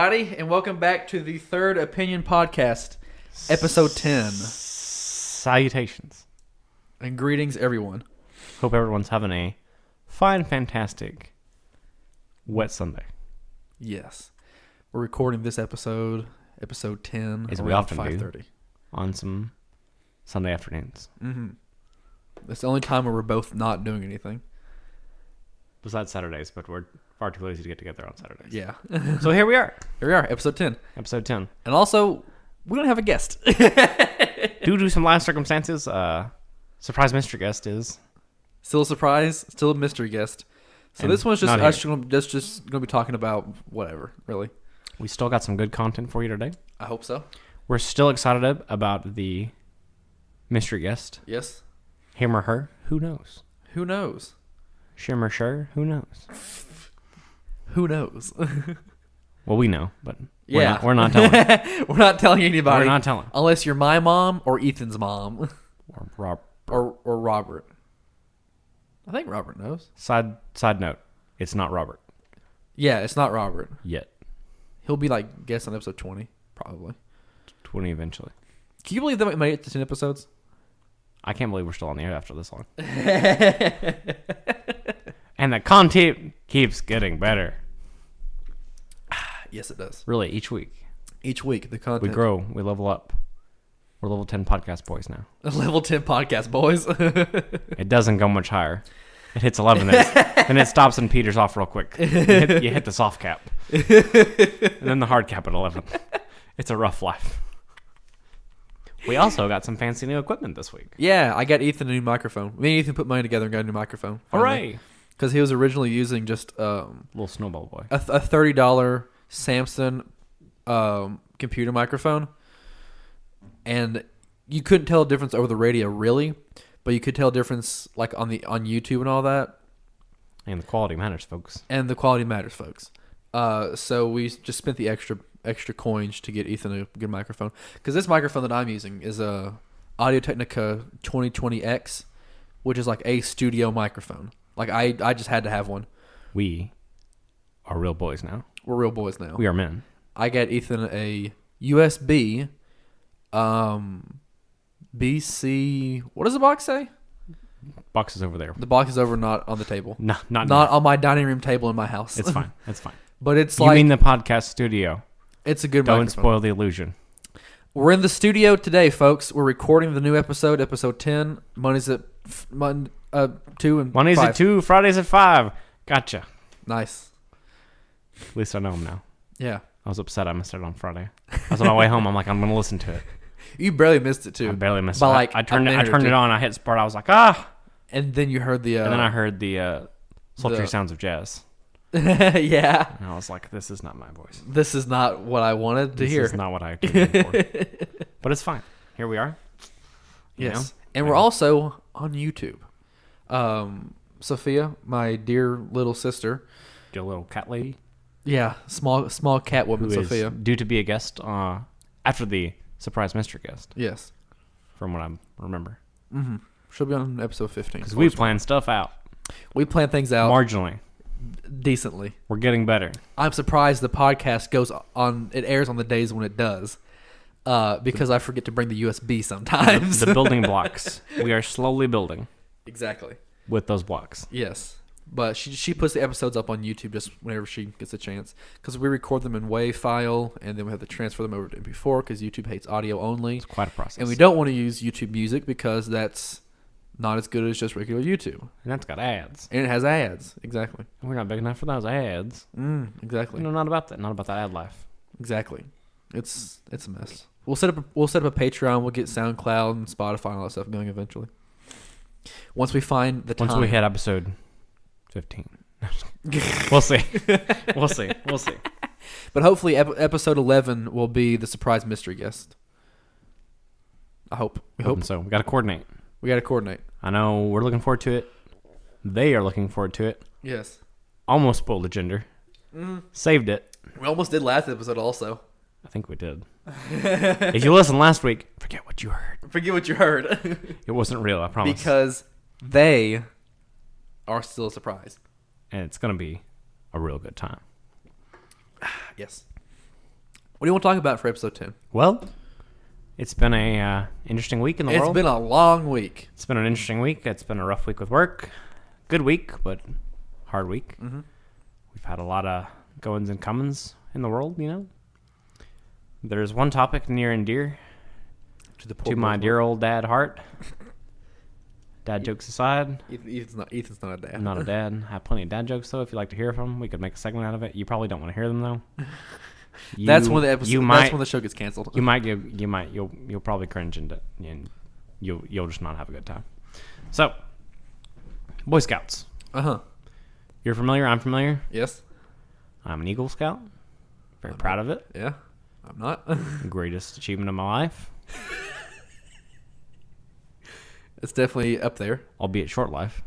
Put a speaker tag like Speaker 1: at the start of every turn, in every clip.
Speaker 1: everybody, and welcome back to the Third Opinion Podcast, episode 10.
Speaker 2: Salutations.
Speaker 1: And greetings, everyone.
Speaker 2: Hope everyone's having a fine, fantastic, wet Sunday.
Speaker 1: Yes. We're recording this episode 10,
Speaker 2: As we
Speaker 1: around
Speaker 2: often
Speaker 1: 5:30.
Speaker 2: do. On some Sunday afternoons.
Speaker 1: Mm-hmm. It's the only time where we're both not doing anything.
Speaker 2: Besides Saturdays, but we're far too lazy to get together on Saturdays.
Speaker 1: Yeah.
Speaker 2: So here we are.
Speaker 1: Here we are, episode 10.
Speaker 2: Episode 10.
Speaker 1: And also, we don't have a guest.
Speaker 2: Due to some live circumstances, surprise mystery guest is...
Speaker 1: Still a surprise, still a mystery guest. So
Speaker 2: And
Speaker 1: this one's just
Speaker 2: not
Speaker 1: us just going to be talking about whatever, really.
Speaker 2: We still got some good content for you today.
Speaker 1: I hope so.
Speaker 2: We're still excited about the mystery guest.
Speaker 1: Yes.
Speaker 2: Him or her, who knows?
Speaker 1: Who knows?
Speaker 2: Shim or sure, who knows?
Speaker 1: Who knows?
Speaker 2: Well, we know, but
Speaker 1: Yeah.
Speaker 2: we're not telling.
Speaker 1: We're not telling anybody.
Speaker 2: We're not telling.
Speaker 1: Unless you're my mom or Ethan's mom.
Speaker 2: Or Rob.
Speaker 1: Or Robert. I think Robert knows.
Speaker 2: Side note, it's not Robert
Speaker 1: Yeah, it's not Robert.
Speaker 2: yet.
Speaker 1: He'll be like guest on episode 20, probably.
Speaker 2: 20 eventually.
Speaker 1: Can you believe that we made it to 10 episodes?
Speaker 2: I can't believe we're still on the air after this long. And the content keeps getting better.
Speaker 1: Yes, it does.
Speaker 2: Really, each week.
Speaker 1: Each week, the content.
Speaker 2: We grow. We level up. We're level 10 podcast boys now.
Speaker 1: Level 10 podcast, boys.
Speaker 2: It doesn't go much higher. It hits 11, then it stops and peters off real quick. You hit the soft cap. And then the hard cap at 11. It's a rough life. We also got some fancy new equipment this week.
Speaker 1: Yeah, I got Ethan a new microphone. Me and Ethan put money together and got a new microphone.
Speaker 2: Hooray!
Speaker 1: Because he was originally using just
Speaker 2: Little snowball boy.
Speaker 1: a $30 Samsung computer microphone, and you couldn't tell a difference over the radio really, but you could tell a difference like on YouTube and all that.
Speaker 2: And the quality matters, folks.
Speaker 1: And the quality matters, folks. So we just spent the extra coins to get Ethan a good microphone, because this microphone that I'm using is a Audio-Technica 2020X, which is like a studio microphone. Like I just had to have one.
Speaker 2: We are real boys now.
Speaker 1: We're real boys now.
Speaker 2: We are men.
Speaker 1: I got Ethan a USB BC. What does the box say?
Speaker 2: Box is over there.
Speaker 1: The box is over, not on the table.
Speaker 2: No, not
Speaker 1: on my dining room table in my house.
Speaker 2: It's fine. It's fine.
Speaker 1: But it's
Speaker 2: You
Speaker 1: like
Speaker 2: mean the podcast studio?
Speaker 1: it's a good
Speaker 2: Don't
Speaker 1: microphone.
Speaker 2: spoil the illusion.
Speaker 1: We're in the studio today, folks. We're recording the new episode 10. Money's at 2 and
Speaker 2: Mondays
Speaker 1: 5.
Speaker 2: at 2, Fridays at 5. Gotcha.
Speaker 1: Nice.
Speaker 2: At least I know them now.
Speaker 1: Yeah.
Speaker 2: I was upset I missed it on Friday. I was on my way home. I'm like, I'm going to listen to it.
Speaker 1: You barely missed it too.
Speaker 2: I barely missed
Speaker 1: By
Speaker 2: it.
Speaker 1: like
Speaker 2: I
Speaker 1: a
Speaker 2: turned
Speaker 1: minute or
Speaker 2: it
Speaker 1: two.
Speaker 2: on. I hit start. I was like, ah.
Speaker 1: And then you heard the
Speaker 2: And then I heard the sultry
Speaker 1: the-
Speaker 2: sounds of jazz.
Speaker 1: yeah.
Speaker 2: And I was like, this is not my voice.
Speaker 1: This is not what I wanted to hear.
Speaker 2: This is not what I tuned in for. But it's fine. Here we are. You
Speaker 1: Yes.
Speaker 2: know?
Speaker 1: And we're also on YouTube. Sophia, my dear little sister.
Speaker 2: Your little cat lady.
Speaker 1: Yeah, small cat woman,
Speaker 2: Who
Speaker 1: Sophia.
Speaker 2: is due to be a guest after the surprise mystery guest,
Speaker 1: Yes.
Speaker 2: from what I remember.
Speaker 1: Mm-hmm. She'll be on episode 15.
Speaker 2: Because we plan stuff out
Speaker 1: We plan things out
Speaker 2: marginally.
Speaker 1: decently.
Speaker 2: We're getting better.
Speaker 1: I'm surprised the podcast goes on. It airs on the days when it does, because I forget to bring the USB sometimes.
Speaker 2: The building blocks. We are slowly building
Speaker 1: Exactly.
Speaker 2: with those blocks.
Speaker 1: Yes. But she puts the episodes up on YouTube just whenever she gets a chance, because we record them in WAV file and then we have to transfer them over to MP4 because YouTube hates audio only,
Speaker 2: It's quite a process.
Speaker 1: and we don't want to use YouTube Music because that's not as good as just regular YouTube,
Speaker 2: And that's got ads.
Speaker 1: and it has ads. Exactly.
Speaker 2: We're not big enough for those ads.
Speaker 1: Exactly.
Speaker 2: No, not about that. Not about that ad life.
Speaker 1: Exactly. It's a mess. We'll set up a Patreon. We'll get SoundCloud and Spotify and all that stuff going eventually. Once we find the time.
Speaker 2: Once we hit episode 15. We'll see. We'll see. We'll see.
Speaker 1: But hopefully episode 11 will be the surprise mystery guest. I hope. We hope.
Speaker 2: So. We got to coordinate.
Speaker 1: We got to coordinate.
Speaker 2: I know we're looking forward to it. They are looking forward to it.
Speaker 1: Yes.
Speaker 2: Almost spoiled the gender. Saved it.
Speaker 1: We almost did last episode also.
Speaker 2: I think we did. If you listened last week, forget what you heard.
Speaker 1: Forget what you heard.
Speaker 2: It wasn't real, I promise.
Speaker 1: Because they are still a surprise.
Speaker 2: And it's going to be a real good time.
Speaker 1: Yes. What do you want to talk about for episode 10?
Speaker 2: Well, it's been a interesting week in the world.
Speaker 1: It's been a long week.
Speaker 2: It's been an interesting week. It's been a rough week with work. Good week, but hard week.
Speaker 1: Mm-hmm.
Speaker 2: We've had a lot of goings and comings in the world, you know. There's one topic near and dear to my dear old dad heart. Dad jokes aside.
Speaker 1: Ethan's not a dad.
Speaker 2: I'm not a dad. I have plenty of dad jokes, though. If you'd like to hear them, we could make a segment out of it. You probably don't want to hear them, though.
Speaker 1: That's when the episode. That's when the show gets canceled.
Speaker 2: You'll probably cringe and you'll just not have a good time. So, Boy Scouts. You're familiar. I'm familiar.
Speaker 1: Yes.
Speaker 2: I'm an Eagle Scout. Very proud of it.
Speaker 1: Yeah. I'm not.
Speaker 2: Greatest achievement of my life.
Speaker 1: It's definitely up there.
Speaker 2: Albeit short life.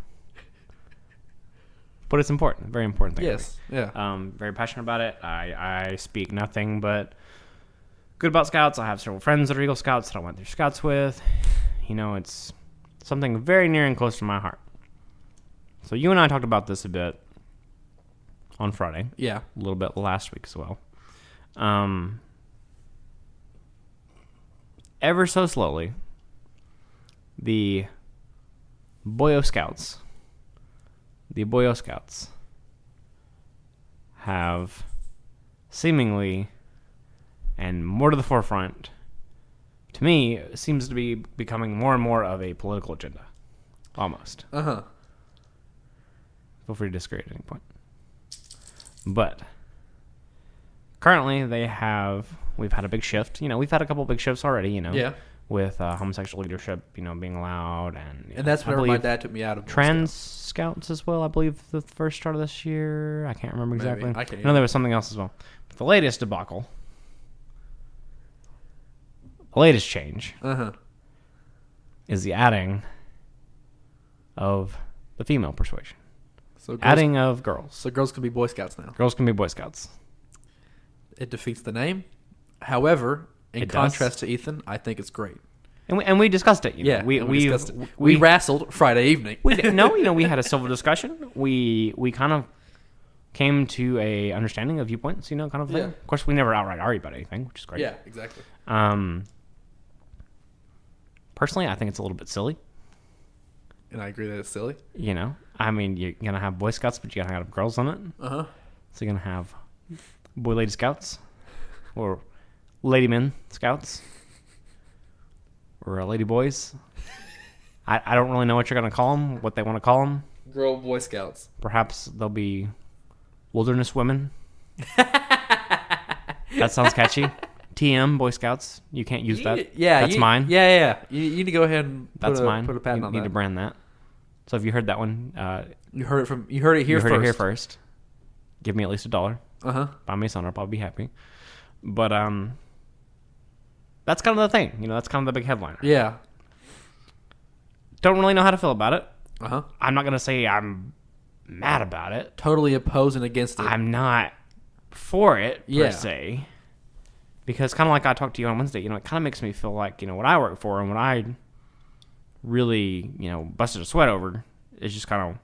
Speaker 2: But it's important. Very important thing.
Speaker 1: Yes. Yeah.
Speaker 2: Very passionate about it. I speak nothing but good about Scouts. I have several friends that are Eagle Scouts that I went through Scouts with. You know, it's something very near and close to my heart. So you and I talked about this a bit on Friday.
Speaker 1: Yeah.
Speaker 2: A little bit last week as well. Ever so slowly, the Boyo Scouts have seemingly, and more to the forefront, to me, seems to be becoming more and more of a political agenda. Almost. Feel free to disagree at any point. But currently we've had a big shift. You know, we've had a couple big shifts already, you know.
Speaker 1: Yeah.
Speaker 2: With homosexual leadership, you know, being allowed. And
Speaker 1: that's whenever my dad took me out of
Speaker 2: trans Scouts as well, I believe, the first start of this year. I can't remember exactly.
Speaker 1: I can't
Speaker 2: know there was something else as well. But the latest debacle, the latest change, is the adding of the female persuasion.
Speaker 1: So
Speaker 2: adding of girls.
Speaker 1: So girls can be Boy Scouts now.
Speaker 2: Girls can be Boy Scouts.
Speaker 1: It defeats the name. However, in contrast to Ethan, I think it's great.
Speaker 2: And we discussed it. You know?
Speaker 1: Yeah, we discussed it. We wrestled Friday evening.
Speaker 2: We had a civil discussion. We kind of came to a understanding of viewpoints, you know, kind of thing.
Speaker 1: Yeah.
Speaker 2: Of course, we never outright argued about anything, which is great.
Speaker 1: Yeah, exactly.
Speaker 2: Personally, I think it's a little bit silly.
Speaker 1: And I agree that it's silly.
Speaker 2: You know, I mean, you're gonna have Boy Scouts, but you're gonna have girls on it. So you're gonna have Boy Lady Scouts, or Lady Men Scouts, or Lady Boys. I don't really know what you're gonna call them, what they want to call them.
Speaker 1: Girl Boy Scouts.
Speaker 2: Perhaps they'll be Wilderness Women. That sounds catchy. TM Boy Scouts. You can't use that.
Speaker 1: Yeah,
Speaker 2: that's mine.
Speaker 1: Yeah. You need to go ahead and
Speaker 2: that's mine.
Speaker 1: Put a patent on that.
Speaker 2: You need to brand that. So if you heard that one,
Speaker 1: you heard it here first.
Speaker 2: Give me at least $1. Buy me a son, I'll probably be happy. But that's kind of the thing. You know, that's kind of the big headliner.
Speaker 1: Yeah.
Speaker 2: Don't really know how to feel about it.
Speaker 1: I'm
Speaker 2: not gonna say I'm mad about it.
Speaker 1: Totally opposed and against it.
Speaker 2: I'm not for it per se. Because kind of like I talked to you on Wednesday, you know, it kind of makes me feel like, you know, what I work for and what I really, you know, busted a sweat over is just kind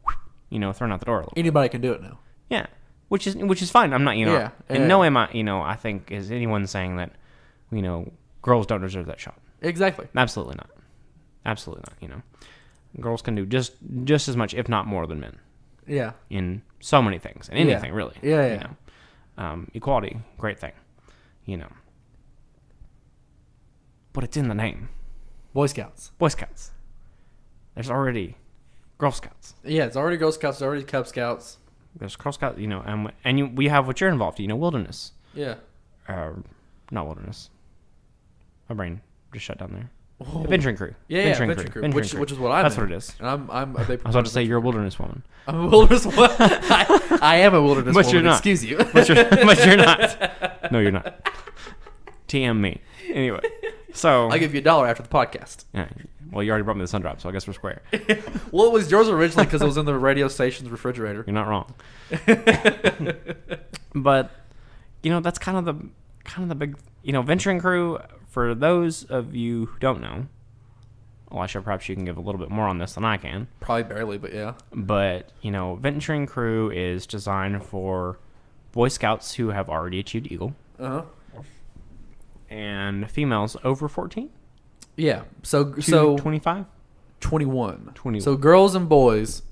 Speaker 2: of, you know, thrown out the door a little.
Speaker 1: Anybody can do it now.
Speaker 2: Yeah, which is fine. I'm not, you know, no way am I, you know, I think is anyone saying that, you know, girls don't deserve that shot.
Speaker 1: Exactly.
Speaker 2: Absolutely not. Absolutely not. You know, girls can do just as much, if not more, than men.
Speaker 1: Yeah.
Speaker 2: In so many things, and anything really.
Speaker 1: Yeah.
Speaker 2: You know, equality, great thing. You know, but it's in the name.
Speaker 1: Boy Scouts.
Speaker 2: Boy Scouts. There's already Girl Scouts.
Speaker 1: Yeah, it's already Girl Scouts. There's already Cub Scouts.
Speaker 2: There's Girl Scouts. You know, we have what you're involved. You know, wilderness.
Speaker 1: Yeah.
Speaker 2: Not wilderness. My brain just shut down there. Adventuring crew.
Speaker 1: Yeah, Adventuring crew. Which is what I'm.
Speaker 2: That's what it is.
Speaker 1: And I'm a big.
Speaker 2: I was about to say you're a wilderness woman.
Speaker 1: I'm a wilderness woman. I am a wilderness woman.
Speaker 2: But you're not.
Speaker 1: Excuse you.
Speaker 2: But you're not. No, you're not. TM me. Anyway, so
Speaker 1: I'll give you $1 after the podcast.
Speaker 2: Yeah. Well, you already brought me the sun drop, so I guess we're square.
Speaker 1: Well, it was yours originally because it was in the radio station's refrigerator.
Speaker 2: You're not wrong. But you know, that's kind of the big, you know, venturing crew. For those of you who don't know, Elisha, perhaps you can give a little bit more on this than I can.
Speaker 1: Probably barely, but yeah.
Speaker 2: But, you know, venturing crew is designed for Boy Scouts who have already achieved Eagle. And females over 14
Speaker 1: Yeah. So
Speaker 2: to 25.
Speaker 1: 21.
Speaker 2: 21.
Speaker 1: So girls and boys,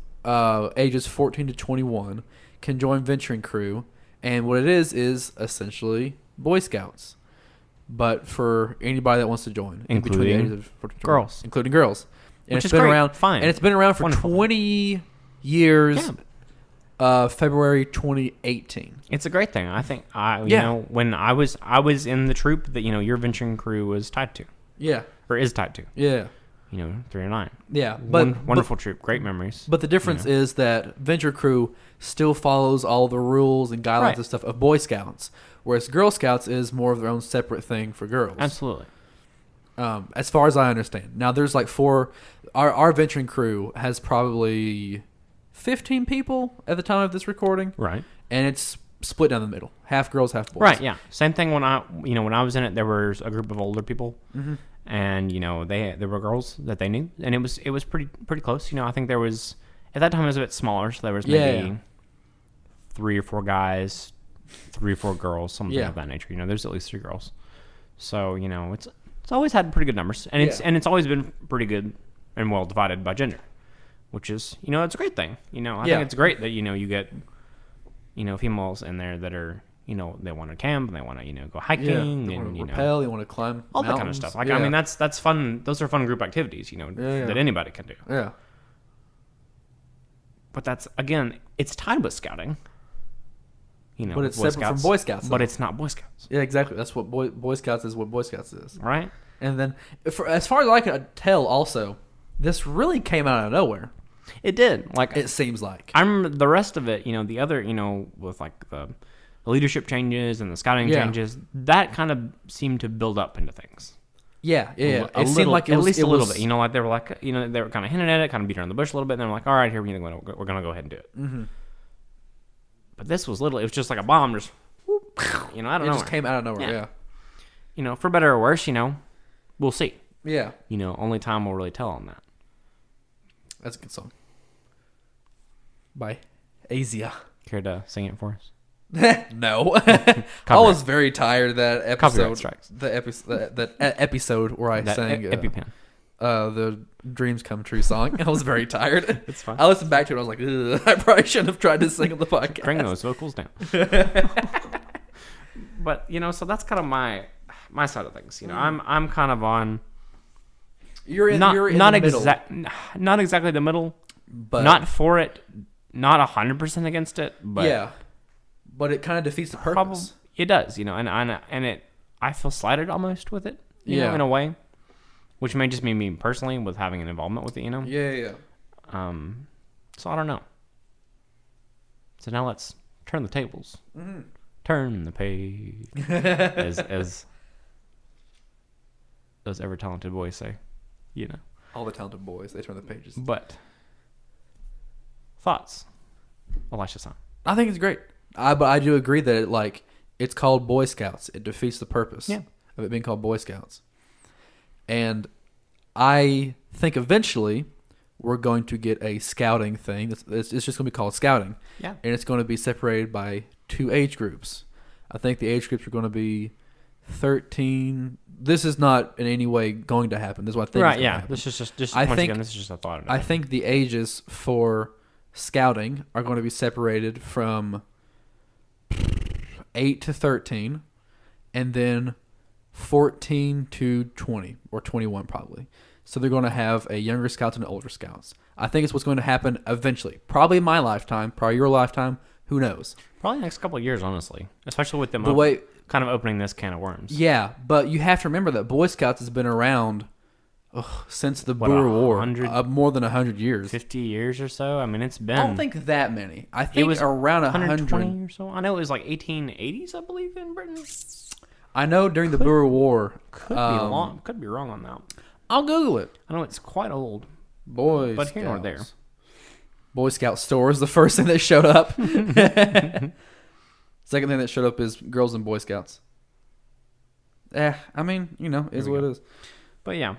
Speaker 1: ages 14 to 21, can join venturing crew, and what it is essentially Boy Scouts, but for anybody that wants to join, in between the ages of 14 to 21,
Speaker 2: girls.
Speaker 1: including girls. And
Speaker 2: Which
Speaker 1: it's
Speaker 2: is
Speaker 1: been
Speaker 2: great.
Speaker 1: around.
Speaker 2: Fine.
Speaker 1: And it's been around for
Speaker 2: Wonderful.
Speaker 1: 20 years.
Speaker 2: Yeah.
Speaker 1: February 2018.
Speaker 2: It's a great thing. I think you
Speaker 1: Yeah.
Speaker 2: know, when I was in the troop that, you know, your venturing crew was tied to,
Speaker 1: Yeah.
Speaker 2: or is tied to,
Speaker 1: Yeah.
Speaker 2: you know, 309.
Speaker 1: Yeah. But
Speaker 2: Wonderful troop, great memories.
Speaker 1: But the difference is that Venture Crew still follows all the rules and guidelines
Speaker 2: Right.
Speaker 1: and stuff of Boy Scouts, whereas Girl Scouts is more of their own separate thing for girls.
Speaker 2: Absolutely.
Speaker 1: As far as I understand. Now, there's like our venturing crew has probably 15 people at the time of this recording,
Speaker 2: Right.
Speaker 1: and it's split down the middle. Half girls, half boys.
Speaker 2: Right, yeah. Same thing when I was in it, there was a group of older people, and, you know, there were girls that they knew, and it was pretty close. You know, I think there was, at that time it was a bit smaller, so there was maybe
Speaker 1: Yeah.
Speaker 2: 3 or 4 guys, 3 or 4 girls, something
Speaker 1: Yeah.
Speaker 2: of that nature. You know, there's at least 3 girls. So, you know, it's always had pretty good numbers, and
Speaker 1: Yeah.
Speaker 2: it's always been pretty good and well divided by gender, which is, you know, it's a great thing. You know, I
Speaker 1: Yeah.
Speaker 2: think it's great that, you know, you get, you know, females in there that are, you know, they want to camp and they want to, you know, go hiking
Speaker 1: Yeah.
Speaker 2: and,
Speaker 1: You want to
Speaker 2: you know,
Speaker 1: rappel, you want to climb
Speaker 2: all that kind of
Speaker 1: mountains.
Speaker 2: stuff. Like,
Speaker 1: Yeah.
Speaker 2: I mean, that's fun. Those are fun group activities, you know,
Speaker 1: Yeah.
Speaker 2: that anybody can do.
Speaker 1: Yeah.
Speaker 2: But that's, again, it's tied with scouting. You know,
Speaker 1: But it's
Speaker 2: Boy
Speaker 1: separate from
Speaker 2: Scouts,
Speaker 1: Boy Scouts,
Speaker 2: But
Speaker 1: though.
Speaker 2: it's not Boy Scouts,
Speaker 1: Yeah, exactly. That's what Boy Scouts is. What Boy Scouts is.
Speaker 2: right?
Speaker 1: And then, as far as I can tell, also, this really came out of nowhere.
Speaker 2: It did. Like,
Speaker 1: It seems like.
Speaker 2: I remember the rest of it, you know, the other, you know, with like the leadership changes and the scouting
Speaker 1: Yeah.
Speaker 2: changes, that kind of seemed to build up into things.
Speaker 1: Yeah.
Speaker 2: A
Speaker 1: It seemed
Speaker 2: little-
Speaker 1: like it
Speaker 2: at
Speaker 1: was,
Speaker 2: least
Speaker 1: it
Speaker 2: a little
Speaker 1: was-
Speaker 2: bit. You know, like they were like, you know, they were kind of hinting at it, kind of beat around the bush a little bit, and they're like, all right, here we're gonna go ahead and do it.
Speaker 1: Mm-hmm.
Speaker 2: But this was literally, it was just like a bomb, just, whoop, you know, I don't
Speaker 1: It
Speaker 2: know.
Speaker 1: just came out of nowhere.
Speaker 2: Yeah.
Speaker 1: Yeah.
Speaker 2: You know, for better or worse, you know, we'll see.
Speaker 1: Yeah.
Speaker 2: You know, only time will really tell on that.
Speaker 1: That's a good song. By Asia.
Speaker 2: Care to sing it for us?
Speaker 1: No. I was very tired of that
Speaker 2: Copyright
Speaker 1: episode.
Speaker 2: strikes.
Speaker 1: The episode, that episode where I
Speaker 2: That
Speaker 1: sang
Speaker 2: EpiPen.
Speaker 1: the Dreams Come True song. I was very tired.
Speaker 2: It's fine.
Speaker 1: I listened back to it. I was like, ugh, I probably shouldn't have tried to sing on the podcast.
Speaker 2: Bring those vocals down. But, you know, so that's kind of my side of things. You know, I'm kind of on
Speaker 1: You're in
Speaker 2: not
Speaker 1: the middle,
Speaker 2: not exactly the middle,
Speaker 1: but
Speaker 2: not for it, not 100% against it, but
Speaker 1: yeah, but it kind of defeats the purpose.
Speaker 2: probably it does. You know, and it I feel slighted almost with it. You know, in a way, which may just be me personally with having an involvement with it. You know.
Speaker 1: Yeah.
Speaker 2: So I don't know. So now let's turn the tables.
Speaker 1: Mm-hmm.
Speaker 2: Turn the page, as those ever talented boys say, you know.
Speaker 1: All the talented boys, they turn the pages.
Speaker 2: But thoughts, Elisha-san.
Speaker 1: I think it's great. But I do agree that it's called Boy Scouts. It defeats the purpose of it being called Boy Scouts. And I think eventually we're going to get a scouting thing. It's just going to be called scouting.
Speaker 2: Yeah.
Speaker 1: And it's going to be separated by 2 age groups. I think the age groups are going to be 13. This is not in any way going to happen. This is what I think.
Speaker 2: Right.
Speaker 1: is gonna
Speaker 2: Yeah.
Speaker 1: happen.
Speaker 2: This is just
Speaker 1: I
Speaker 2: once
Speaker 1: think-
Speaker 2: again, this is just a thought.
Speaker 1: I think the ages for scouting are going to be separated from 8 to 13, and then 14 to 20 or 21 probably. So they're going to have a younger scouts and older scouts. I think it's what's going to happen eventually. Probably in my lifetime, probably your lifetime. Who knows?
Speaker 2: probably the next couple of years, honestly, especially with them
Speaker 1: The way,
Speaker 2: kind of opening this can of worms.
Speaker 1: yeah, but you have to remember that Boy Scouts has been around since the
Speaker 2: What,
Speaker 1: Boer War,
Speaker 2: 100
Speaker 1: more than 100 years.
Speaker 2: 50 years or so. I mean, it's been.
Speaker 1: I don't think that many. I think
Speaker 2: it was
Speaker 1: around
Speaker 2: 120
Speaker 1: 100.
Speaker 2: or so. I know it was like 1880s, I believe, in Britain.
Speaker 1: I know during the Boer War.
Speaker 2: Could be long. Could be wrong on that.
Speaker 1: I'll Google it.
Speaker 2: I know it's quite old.
Speaker 1: Boy
Speaker 2: But
Speaker 1: Scouts.
Speaker 2: here nor there.
Speaker 1: Boy Scout store is the first thing that showed up. Second thing that showed up is Girls and Boy Scouts. I mean, is
Speaker 2: we
Speaker 1: what
Speaker 2: go.
Speaker 1: it is.
Speaker 2: But yeah,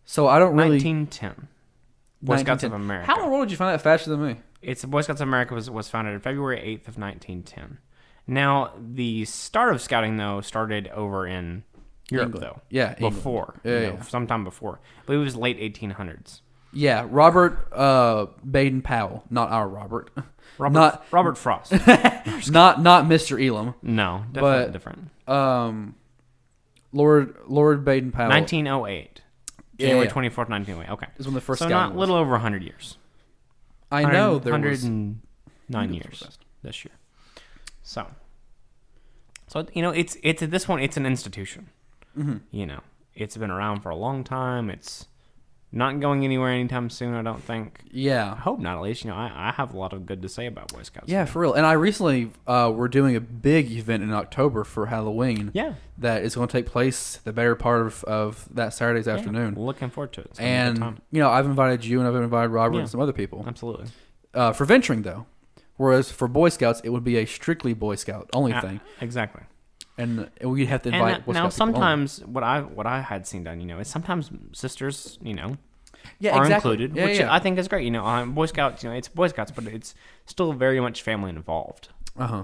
Speaker 1: So I don't really.
Speaker 2: 1910. Boy Scouts of
Speaker 1: 1910.
Speaker 2: America.
Speaker 1: How in the world did you find that faster than me?
Speaker 2: It's Boy Scouts of America was founded on February 8th of 1910. Now, the start of scouting, though, started over in Europe,
Speaker 1: England.
Speaker 2: though.
Speaker 1: Yeah, England.
Speaker 2: Before.
Speaker 1: Yeah.
Speaker 2: Sometime before. But it was late 1800s.
Speaker 1: Yeah, Robert Baden Powell, not our Robert.
Speaker 2: Robert Frost.
Speaker 1: Not Mr. Elam.
Speaker 2: No, definitely
Speaker 1: But-
Speaker 2: different.
Speaker 1: Lord Baden Powell
Speaker 2: 1908.
Speaker 1: Yeah,
Speaker 2: January
Speaker 1: yeah.
Speaker 2: 24th, 1908. Okay.
Speaker 1: is when the first
Speaker 2: So
Speaker 1: scouting
Speaker 2: not a
Speaker 1: was.
Speaker 2: little over 100 years.
Speaker 1: I know there was
Speaker 2: 109 years this year. So it's at this point it's an institution.
Speaker 1: Mhm.
Speaker 2: It's been around for a long time. It's not going anywhere anytime soon, I don't think. I
Speaker 1: Yeah.
Speaker 2: hope not, at least. I have a lot of good to say about Boy Scouts.
Speaker 1: Yeah, for real. And I recently we're doing a big event in October for Halloween.
Speaker 2: Yeah.
Speaker 1: That is going to take place the better part of that Saturday's afternoon.
Speaker 2: Looking forward to it. It's gonna be a good time.
Speaker 1: And I've invited you and I've invited Robert
Speaker 2: Yeah.
Speaker 1: and some other people
Speaker 2: Absolutely.
Speaker 1: for venturing though. Whereas for Boy Scouts, it would be a strictly Boy Scout only thing,
Speaker 2: Exactly.
Speaker 1: and we'd have to
Speaker 2: And
Speaker 1: invite. Boy
Speaker 2: now
Speaker 1: Scout people only.
Speaker 2: sometimes what I had seen done, is sometimes sisters,
Speaker 1: Yeah,
Speaker 2: are
Speaker 1: exactly.
Speaker 2: included,
Speaker 1: Yeah,
Speaker 2: which
Speaker 1: yeah.
Speaker 2: I think is great. Boy Scouts, it's Boy Scouts, but it's still very much family involved.
Speaker 1: Uh-huh.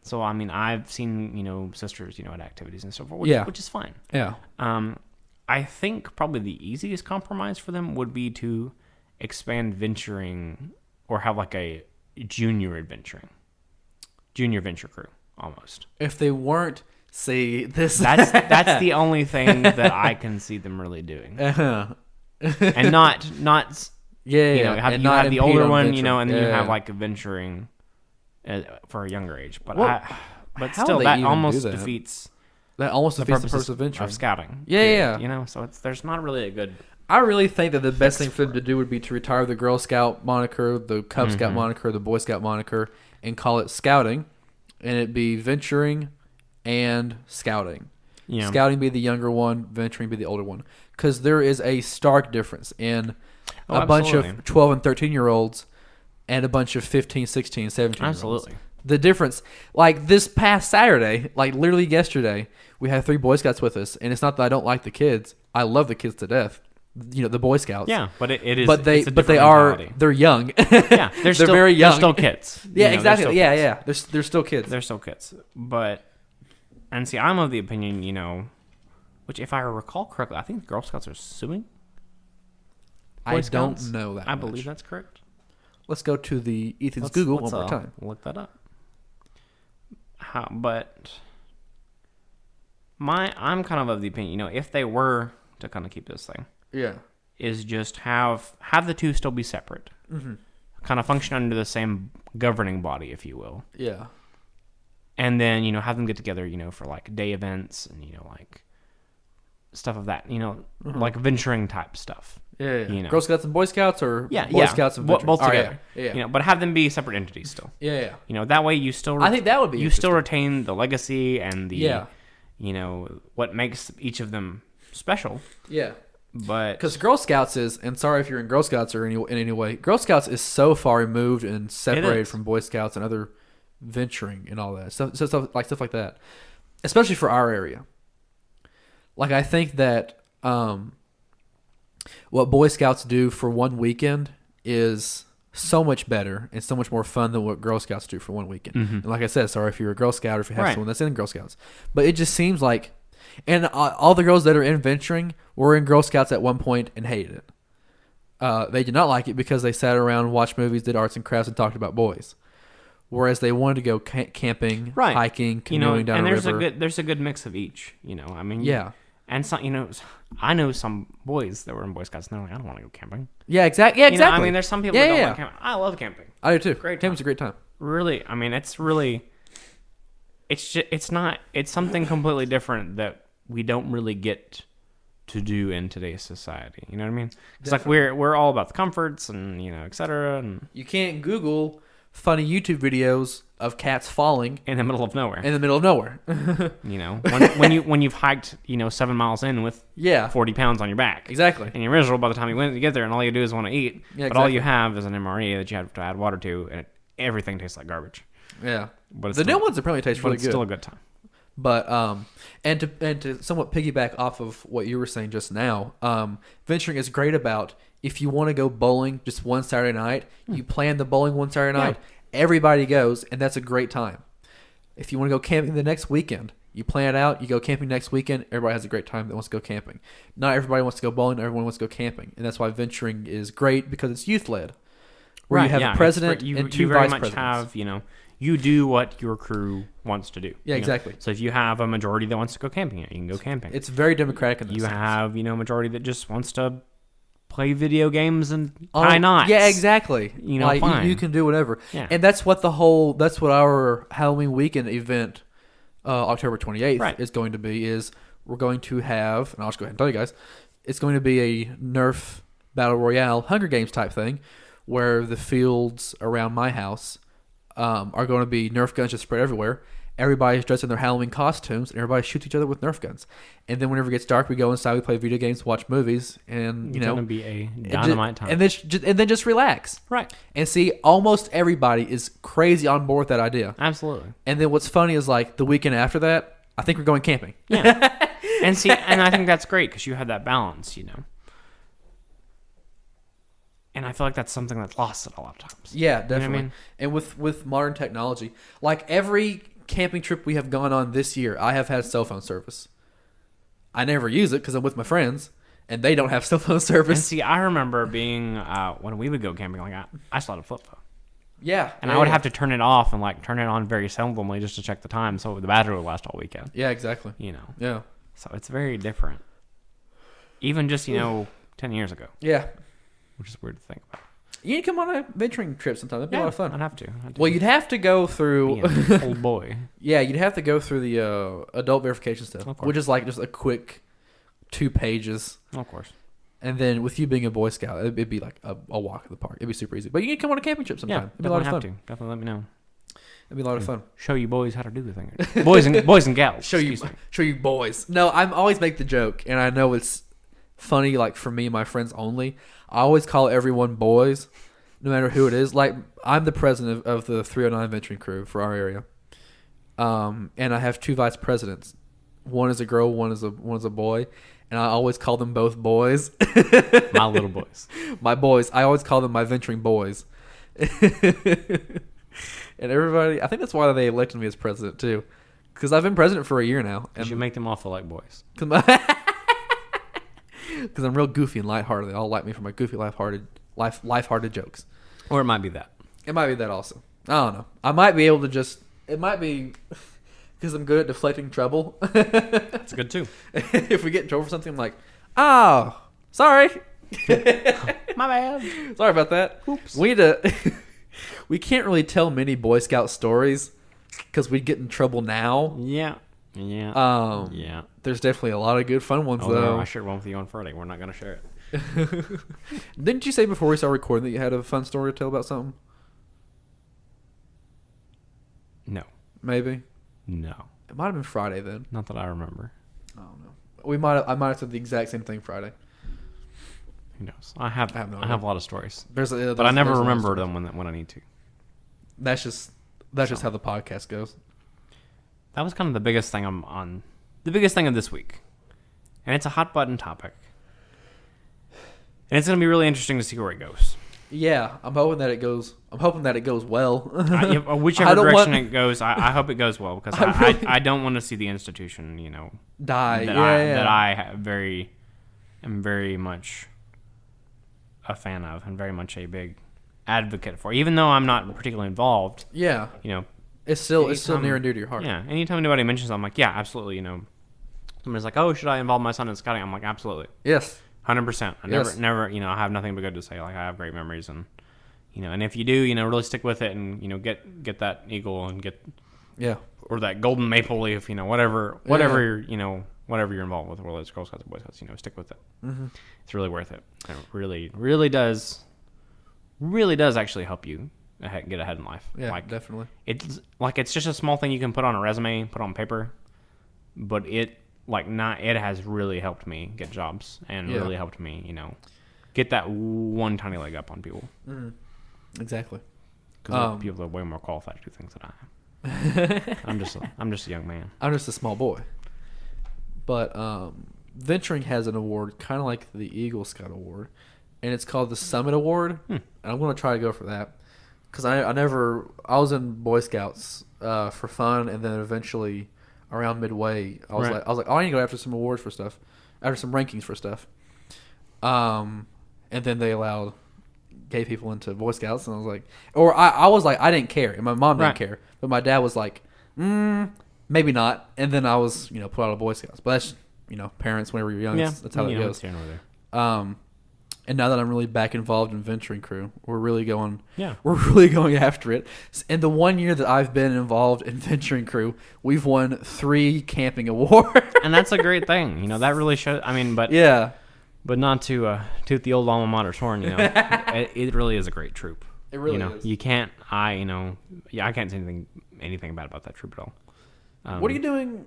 Speaker 2: So I mean, I've seen sisters, at activities and so forth, which is fine.
Speaker 1: Yeah.
Speaker 2: I think probably the easiest compromise for them would be to expand venturing or have like a junior venture crew almost.
Speaker 1: If they weren't, see this.
Speaker 2: That's the only thing that I can see them really doing,
Speaker 1: Uh-huh.
Speaker 2: and not
Speaker 1: Yeah,
Speaker 2: you
Speaker 1: yeah.
Speaker 2: have,
Speaker 1: and
Speaker 2: you
Speaker 1: not
Speaker 2: have the
Speaker 1: impede
Speaker 2: older
Speaker 1: on
Speaker 2: one,
Speaker 1: venturing.
Speaker 2: and then you
Speaker 1: Yeah.
Speaker 2: have like a venturing for a younger age. But
Speaker 1: Well,
Speaker 2: but
Speaker 1: how
Speaker 2: still,
Speaker 1: they
Speaker 2: that
Speaker 1: even
Speaker 2: almost
Speaker 1: do that?
Speaker 2: defeats
Speaker 1: that almost defeats the
Speaker 2: purposes
Speaker 1: purpose of venturing.
Speaker 2: of scouting.
Speaker 1: Yeah,
Speaker 2: period,
Speaker 1: yeah.
Speaker 2: So there's not really a good.
Speaker 1: I really think that the best thing for them to do would be to retire the Girl Scout moniker, the Cub Scout moniker, the Boy Scout moniker, and call it Scouting, and it'd be venturing and scouting.
Speaker 2: Yeah.
Speaker 1: Scouting be the younger one, venturing be the older one, because there is a stark difference in
Speaker 2: Oh,
Speaker 1: a bunch
Speaker 2: absolutely.
Speaker 1: of 12 and 13-year-olds and a bunch of 15, 16, 17-year-olds.
Speaker 2: Absolutely.
Speaker 1: The difference, like this past Saturday, like literally yesterday, we had 3 Boy Scouts with us, and it's not that I don't like the kids. I love the kids to death. The Boy Scouts.
Speaker 2: Yeah, but it is.
Speaker 1: But they
Speaker 2: it's a different
Speaker 1: are
Speaker 2: mentality.
Speaker 1: they're young.
Speaker 2: Yeah, they're still
Speaker 1: very young.
Speaker 2: They're still kids.
Speaker 1: Yeah,
Speaker 2: They're
Speaker 1: exactly.
Speaker 2: still
Speaker 1: Yeah,
Speaker 2: kids.
Speaker 1: yeah. They're still kids.
Speaker 2: They're still kids. And see, I'm of the opinion, which if I recall correctly, I think the Girl Scouts are suing.
Speaker 1: I
Speaker 2: Boy
Speaker 1: don't
Speaker 2: Scouts?
Speaker 1: know that.
Speaker 2: I
Speaker 1: much.
Speaker 2: believe that's correct.
Speaker 1: Let's go to the Ethan's
Speaker 2: Let's-
Speaker 1: Google
Speaker 2: let's,
Speaker 1: one more time.
Speaker 2: Look that up. But I'm kind of the opinion, if they were to kind of keep this thing,
Speaker 1: Yeah.
Speaker 2: is just have the two still be separate, kind of function under the same governing body, if you will,
Speaker 1: Yeah.
Speaker 2: and then have them get together, for like day events and like stuff of that, like venturing type stuff.
Speaker 1: Yeah. Girl Scouts and Boy Scouts, or
Speaker 2: Boy
Speaker 1: Scouts and
Speaker 2: both
Speaker 1: Venturing? Oh,
Speaker 2: together.
Speaker 1: Yeah.
Speaker 2: But have them be separate entities still.
Speaker 1: Yeah.
Speaker 2: That way you still.
Speaker 1: I think that would be
Speaker 2: You still retain the legacy and the.
Speaker 1: Yeah.
Speaker 2: What makes each of them special.
Speaker 1: Yeah.
Speaker 2: But
Speaker 1: Because Girl Scouts is, and sorry if you're in Girl Scouts or in any way, Girl Scouts is so far removed and separated
Speaker 2: is.
Speaker 1: from Boy Scouts and other venturing and all that stuff like that, especially for our area. Like I think that what Boy Scouts do for one weekend is so much better and so much more fun than what Girl Scouts do for one weekend. And like I said, sorry if you're a Girl Scout or if you have
Speaker 2: Right.
Speaker 1: someone that's in Girl Scouts, but it just seems like, and all the girls that are in venturing were in Girl Scouts at one point and hated it. They did not like it because they sat around, watched movies, did arts and crafts, and talked about boys. Whereas they wanted to go camping,
Speaker 2: Right.
Speaker 1: hiking, canoeing down
Speaker 2: and
Speaker 1: a river.
Speaker 2: there's a good mix of each. I mean.
Speaker 1: Yeah.
Speaker 2: And some, I know some boys that were in Boy Scouts, and they're like, I don't want to go camping.
Speaker 1: Yeah, exactly. Yeah, exactly.
Speaker 2: I mean, there's some people that don't like camping. I love camping.
Speaker 1: I do too.
Speaker 2: Great
Speaker 1: Camping's a great time.
Speaker 2: Really, I mean, it's something completely different that we don't really get to do in today's society. You know what I mean? It's like we're all about the comforts and et cetera, and
Speaker 1: You can't Google funny YouTube videos of cats falling
Speaker 2: in the middle of nowhere.
Speaker 1: in the middle of nowhere.
Speaker 2: When you've hiked 7 miles in with
Speaker 1: Yeah,
Speaker 2: 40 pounds on your back.
Speaker 1: exactly.
Speaker 2: And you're miserable by the time you get there, and all you do is want to eat.
Speaker 1: Yeah,
Speaker 2: but all
Speaker 1: exactly.
Speaker 2: you have is an MRE that you have to add water to, and everything tastes like garbage.
Speaker 1: Yeah,
Speaker 2: But it's
Speaker 1: the
Speaker 2: still,
Speaker 1: new ones apparently taste
Speaker 2: but
Speaker 1: really
Speaker 2: it's
Speaker 1: good.
Speaker 2: still a good time.
Speaker 1: But and to somewhat piggyback off of what you were saying just now, venturing is great about if you want to go bowling just one Saturday night, you plan the bowling one Saturday night, everybody goes, and that's a great time. If you want to go camping the next weekend, you plan it out. You go camping next weekend. Everybody has a great time that wants to go camping. Not everybody wants to go bowling. Everyone wants to go camping, and that's why venturing is great because it's youth led. Where you have a president and two
Speaker 2: you very
Speaker 1: vice
Speaker 2: much
Speaker 1: presidents.
Speaker 2: have, you do what your crew wants to do.
Speaker 1: Yeah, exactly.
Speaker 2: So if you have a majority that wants to go camping, you can go camping.
Speaker 1: It's very democratic in this
Speaker 2: You
Speaker 1: sense.
Speaker 2: have, a majority that just wants to play video games and tie knots.
Speaker 1: Yeah, exactly.
Speaker 2: Fine.
Speaker 1: You can do whatever.
Speaker 2: Yeah.
Speaker 1: And that's what our Halloween weekend event, October 28th, is going to be. Is we're going to have, and I'll just go ahead and tell you guys, it's going to be a Nerf Battle Royale Hunger Games type thing, where the fields around my house are going to be Nerf guns just spread everywhere. Everybody's dressed in their Halloween costumes, and everybody shoots each other with Nerf guns. And then whenever it gets dark, we go inside, we play video games, watch movies, and
Speaker 2: It's going to be a
Speaker 1: and
Speaker 2: dynamite time.
Speaker 1: And then just relax.
Speaker 2: Right.
Speaker 1: And see, almost everybody is crazy on board with that idea.
Speaker 2: Absolutely.
Speaker 1: And then what's funny is like the weekend after that, I think we're going camping.
Speaker 2: Yeah. and I think that's great because you have that balance, And I feel like that's something that's lost a lot of times.
Speaker 1: Yeah, definitely.
Speaker 2: You know what I mean?
Speaker 1: And with modern technology, like every camping trip we have gone on this year, I have had cell phone service. I never use it because I'm with my friends, and they don't have cell phone
Speaker 2: And
Speaker 1: service.
Speaker 2: see, I remember being when we would go camping, like I still had a flip phone,
Speaker 1: Yeah,
Speaker 2: and I would have to turn it off and like turn it on very seldomly just to check the time, so the battery would last all weekend.
Speaker 1: Yeah, exactly. Yeah,
Speaker 2: So it's very different. Even just 10 years ago,
Speaker 1: yeah.
Speaker 2: which is weird to think about.
Speaker 1: You need to come on a venturing trip sometime. That'd be a lot of fun.
Speaker 2: I'd have to.
Speaker 1: Well, you'd have to go through.
Speaker 2: Being an old boy.
Speaker 1: Yeah, you'd have to go through the adult verification stuff,
Speaker 2: Of course.
Speaker 1: which is like just a quick 2 pages.
Speaker 2: Of course.
Speaker 1: And then with you being a Boy Scout, it'd be like a walk in the park. It'd be super easy. But you can come on a camping trip sometime.
Speaker 2: Yeah,
Speaker 1: It'd be a lot of fun.
Speaker 2: Definitely let me know.
Speaker 1: It'd be a lot of fun.
Speaker 2: Show you boys how to do the thing. boys and gals.
Speaker 1: Show you boys. No, I'm always make the joke, and I know it's funny. Like for me and my friends only, I always call everyone boys, no matter who it is. Like I'm the president of the 309 venturing crew for our area, and I have 2 vice presidents. One is a girl, one is a boy, and I always call them both boys.
Speaker 2: My little boys.
Speaker 1: My boys. I always call them my venturing boys. And everybody, I think that's why they elected me as president too, because I've been president for a year now.
Speaker 2: You should make them all feel like boys.
Speaker 1: Because I'm real goofy and lighthearted. They all like me for my goofy, life-hearted jokes.
Speaker 2: Or it might be that.
Speaker 1: It might be that also. I don't know. I might be able to just. It might be because I'm good at deflecting trouble.
Speaker 2: That's good too.
Speaker 1: If we get in trouble for something, I'm like, oh, sorry.
Speaker 2: My bad.
Speaker 1: Sorry about that.
Speaker 2: Oops.
Speaker 1: We need to. We can't really tell many Boy Scout stories because we'd get in trouble now.
Speaker 2: Yeah.
Speaker 1: Yeah. There's definitely a lot of good fun ones though.
Speaker 2: I shared one with you on Friday. We're not going to share it.
Speaker 1: Didn't you say before we started recording that you had a fun story to tell about something?
Speaker 2: No.
Speaker 1: Maybe.
Speaker 2: No.
Speaker 1: It might have been Friday then.
Speaker 2: Not that I remember.
Speaker 1: I don't know. I might have said the exact same thing Friday.
Speaker 2: Who knows? I have
Speaker 1: no idea.
Speaker 2: a lot of stories.
Speaker 1: But
Speaker 2: I never remember them when I need to.
Speaker 1: That's just how the podcast goes.
Speaker 2: That was kind of the biggest thing the biggest thing of this week. And it's a hot button topic. And it's going to be really interesting to see where it goes.
Speaker 1: Yeah, I'm hoping that it goes well.
Speaker 2: Whichever direction it goes, I hope it goes well because I don't want to see the institution,
Speaker 1: die.
Speaker 2: That I am very much a fan of and very much a big advocate for. Even though I'm not particularly involved.
Speaker 1: Yeah. It's still near and dear to your heart.
Speaker 2: Yeah. Anytime anybody mentions it, I'm like, yeah, absolutely. Somebody's like, oh, should I involve my son in scouting? I'm like, absolutely.
Speaker 1: Yes.
Speaker 2: 100%. I never, I have nothing but good to say. Like, I have great memories, and and if you do, really stick with it, and get that eagle and get or that golden maple leaf, whatever you're involved with, whether it's Girl Scouts or Boy Scouts, stick with it. Mm-hmm. It's really worth it. It really does actually help you get ahead in life.
Speaker 1: Yeah, definitely.
Speaker 2: It's just a small thing you can put on a resume, put on paper, but it has really helped me get jobs and really helped me, get that one tiny leg up on people.
Speaker 1: Mm-hmm. Exactly.
Speaker 2: Because people are way more qualified to do things than I am. I'm just a young man.
Speaker 1: I'm just a small boy. But venturing has an award kind of like the Eagle Scout Award, and it's called the Summit Award. And I'm going to try to go for that because I was in Boy Scouts for fun, and then eventually around midway, I was
Speaker 2: Right.
Speaker 1: like, oh, I need to go after some awards for stuff, after some rankings for stuff. And then they allowed gay people into Boy Scouts, and I was like, or I was like, I didn't care, and my mom didn't
Speaker 2: Right.
Speaker 1: care, but my dad was like, maybe not, and then I was, put out of Boy Scouts, but that's, parents whenever you're young,
Speaker 2: Yeah,
Speaker 1: that's how it goes.
Speaker 2: it's here and over there.
Speaker 1: And now that I'm really back involved in Venturing Crew, we're really going after it. And the 1 year that I've been involved in Venturing Crew, we've won 3 camping awards.
Speaker 2: And that's a great thing. That really shows. I mean, but
Speaker 1: Yeah,
Speaker 2: but not to toot the old alma mater's horn. It really is a great troop.
Speaker 1: it really is.
Speaker 2: You can't. I can't say anything bad about that troop at all.
Speaker 1: What are you doing?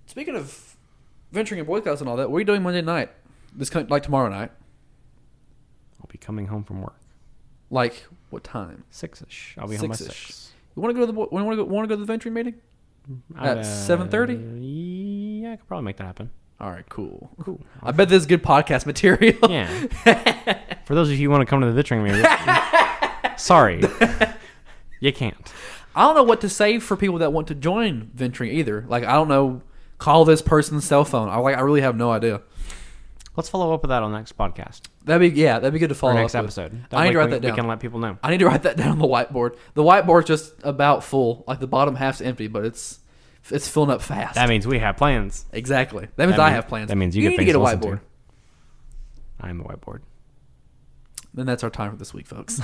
Speaker 1: Speaking of venturing in Boy Scouts and all that, what are you doing Monday night? Like tomorrow night?
Speaker 2: I'll be coming home from work.
Speaker 1: Like what time?
Speaker 2: 6-ish. I'll be home by
Speaker 1: 6-ish.
Speaker 2: 6.
Speaker 1: You want to go to the want to go to the venturing meeting at 7:30?
Speaker 2: Yeah, I could probably make that happen.
Speaker 1: All right, cool.
Speaker 2: Cool.
Speaker 1: I bet this is good podcast material.
Speaker 2: Yeah. For those of you who want to come to the venturing meeting, sorry, you can't.
Speaker 1: I don't know what to say for people that want to join venturing either. Like, I don't know. Call this person's cell phone. I really have no idea.
Speaker 2: Let's follow up with that on the next podcast
Speaker 1: That'd be good to
Speaker 2: or
Speaker 1: follow
Speaker 2: next
Speaker 1: up with.
Speaker 2: episode.
Speaker 1: I need to write that
Speaker 2: We
Speaker 1: down.
Speaker 2: can let people know.
Speaker 1: I need to write that down on the whiteboard. The whiteboard's just about full. Like the bottom half's empty, but it's filling up fast.
Speaker 2: That means we have plans.
Speaker 1: Exactly. That means
Speaker 2: That
Speaker 1: I
Speaker 2: mean-
Speaker 1: have plans.
Speaker 2: that means you
Speaker 1: need
Speaker 2: get
Speaker 1: to
Speaker 2: things
Speaker 1: get a
Speaker 2: to listen
Speaker 1: whiteboard.
Speaker 2: to. I'm the whiteboard.
Speaker 1: Then that's our time for this week, folks.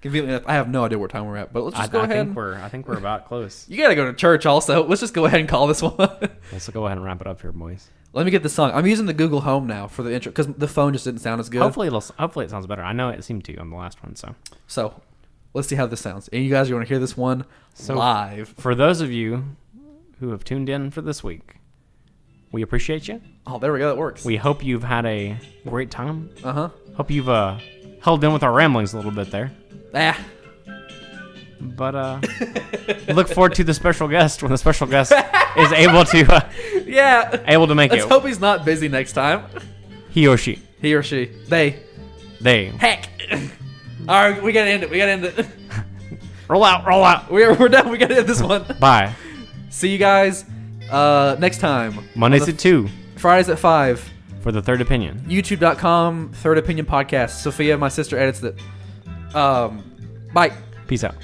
Speaker 1: Conveniently enough, I have no idea what time we're at, but let's just go ahead.
Speaker 2: I think we're about close.
Speaker 1: You gotta go to church also. Let's just go ahead and call this one.
Speaker 2: Let's go ahead and wrap it up here, boys.
Speaker 1: Let me get the song. I'm using the Google Home now for the intro because the phone just didn't sound as good.
Speaker 2: Hopefully it sounds better. I know it seemed to on the last one.
Speaker 1: So let's see how this sounds. And you guys, you want to hear this one live?
Speaker 2: For those of you who have tuned in for this week, we appreciate you.
Speaker 1: Oh, there we go. That works.
Speaker 2: We hope you've had a great time.
Speaker 1: Uh-huh.
Speaker 2: Hope you've held in with our ramblings a little bit there.
Speaker 1: Ah.
Speaker 2: But we look forward to the special guest when the special guest is able to
Speaker 1: Yeah.
Speaker 2: able to make
Speaker 1: Let's
Speaker 2: it.
Speaker 1: hope he's not busy next time.
Speaker 2: He or she.
Speaker 1: He or she. They. Heck. All right, we gotta end it.
Speaker 2: Roll out.
Speaker 1: We're done. We gotta end this one.
Speaker 2: Bye.
Speaker 1: See you guys next time.
Speaker 2: Mondays at 2
Speaker 1: Fridays at 5.
Speaker 2: for the Third Opinion.
Speaker 1: YouTube.com, Third Opinion Podcast. Sophia, my sister, edits it. Bye.
Speaker 2: Peace out.